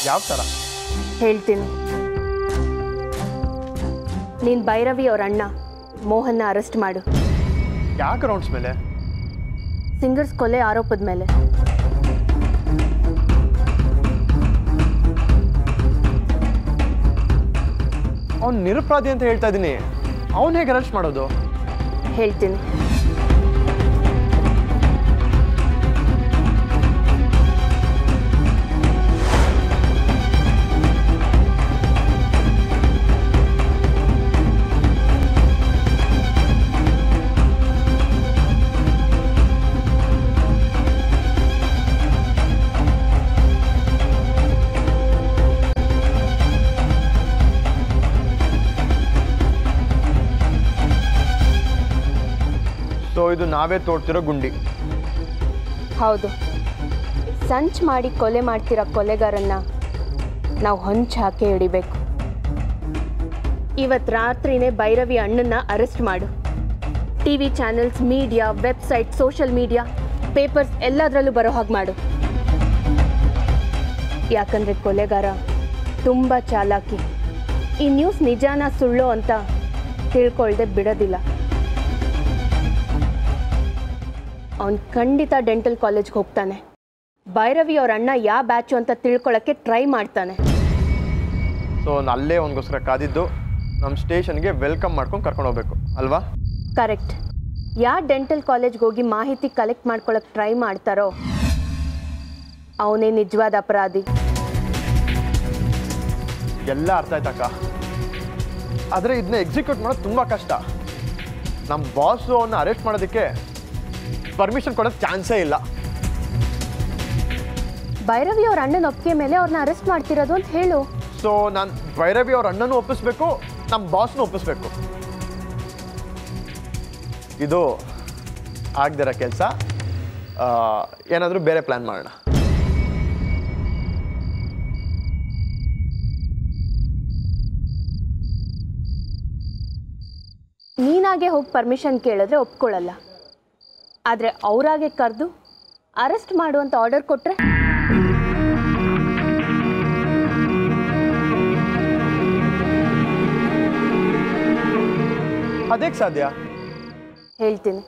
ಯಾವ ಥರ? ಹೇಳ್ತೀನಿ. ನೀನು ಭೈರವಿ ಅವ್ರ ಅಣ್ಣ ಮೋಹನ್ನ ಅರೆಸ್ಟ್ ಮಾಡು. ಯಾವ ಗ್ರೌಂಡ್ಸ್ ಮೇಲೆ? ಸಿಂಗರ್ಸ್ ಕೊಲೆ ಆರೋಪದ ಮೇಲೆ. ಅವ್ನು ನಿರಪರಾಧಿ ಅಂತ ಹೇಳ್ತಾ ಇದ್ದೀನಿ. ಅವನು ಹೇಗೆ ಅರೆಸ್ಟ್ ಮಾಡೋದು? ಹೇಳ್ತೀನಿ. ಸೊ ಇದು ನಾವೇ ತೋಡ್ತಿರೋ ಗುಂಡಿ? ಹೌದು. ಸಂಚ್ ಮಾಡಿ ಕೊಲೆ ಮಾಡ್ತಿರೋ ಕೊಲೆಗಾರನ್ನ ನಾವು ಹೊಂಚು ಹಾಕಿ ಹಿಡಿಬೇಕು. ಇವತ್ತು ರಾತ್ರಿನೇ ಭೈರವಿ ಅಣ್ಣನ್ನ ಅರೆಸ್ಟ್ ಮಾಡು. TV channels, media, website, social media, papers ಎಲ್ಲದರಲ್ಲೂ ಬರೋ ಹಾಗೆ ಮಾಡು. ಯಾಕಂದರೆ ಕೊಲೆಗಾರ ತುಂಬ ಚಾಲಾಕಿ. ಈ ನ್ಯೂಸ್ ನಿಜಾನ ಸುಳ್ಳು ಅಂತ ತಿಳ್ಕೊಳ್ದೆ ಬಿಡೋದಿಲ್ಲ. ಅವನು ಖಂಡಿತ ಡೆಂಟಲ್ ಕಾಲೇಜ್ಗೆ ಹೋಗ್ತಾನೆ. ಭೈರವಿ ಅವ್ರ ಅಣ್ಣ ಯಾವ ಬ್ಯಾಚು ಅಂತ ತಿಳ್ಕೊಳ್ಳೋಕ್ಕೆ ಟ್ರೈ ಮಾಡ್ತಾನೆ. ಸೊ ಅಲ್ಲೇ ಅವನಿಗೋಸ್ಕರ ಕಾದಿದ್ದು ನಮ್ಮ ಸ್ಟೇಷನ್ಗೆ ವೆಲ್ಕಮ್ ಮಾಡ್ಕೊಂಡು ಕರ್ಕೊಂಡು ಹೋಗ್ಬೇಕು ಅಲ್ವಾ? ಕರೆಕ್ಟ್. ಯಾವ ಡೆಂಟಲ್ ಕಾಲೇಜ್ಗೆ ಹೋಗಿ ಮಾಹಿತಿ ಕಲೆಕ್ಟ್ ಮಾಡ್ಕೊಳ್ಳೋಕೆ ಟ್ರೈ ಮಾಡ್ತಾರೋ ಅವನೇ ನಿಜವಾದ ಅಪರಾಧಿ. ಎಲ್ಲ ಅರ್ಥ ಆಯ್ತಕ್ಕ. ಆದರೆ ಇದನ್ನ ಎಕ್ಸಿಕ್ಯೂಟ್ ಮಾಡೋದು ತುಂಬ ಕಷ್ಟ. ನಮ್ಮ ಬಾಸು ಅವನ್ನ ಅರೆಸ್ಟ್ ಮಾಡೋದಕ್ಕೆ ಪರ್ಮಿಷನ್ ಕೊಡೋದು ಚಾನ್ಸೇ ಇಲ್ಲ. ಭೈರವಿ ಅವ್ರ ಅಣ್ಣನ ಒಪ್ಪಿಗೆ ಮೇಲೆ ಅವ್ರನ್ನ ಅರೆಸ್ಟ್ ಮಾಡ್ತಿರೋದು ಅಂತ ಹೇಳು. ಸೊ ನಾನು ಭೈರವಿ ಅವ್ರ ಅಣ್ಣನೂ ಒಪ್ಪಿಸ್ಬೇಕು, ನಮ್ಮ ಬಾಸ್ನೂ ಒಪ್ಪಿಸ್ಬೇಕು. ಇದು ಆಗದಿರೋ ಕೆಲಸ. ಏನಾದರೂ ಬೇರೆ ಪ್ಲ್ಯಾನ್ ಮಾಡೋಣ. ನೀನಾಗೆ ಹೋಗಿ ಪರ್ಮಿಷನ್ ಕೇಳಿದ್ರೆ ಒಪ್ಕೊಳ್ಳಲ್ಲ. ಆದರೆ ಅವರಾಗೆ ಕರೆದು ಅರೆಸ್ಟ್ ಮಾಡುವಂಥ ಆರ್ಡರ್ ಕೊಟ್ಟರೆ ಅದೇಗೆ ಸಾಧ್ಯ? ಹೇಳ್ತೀನಿ.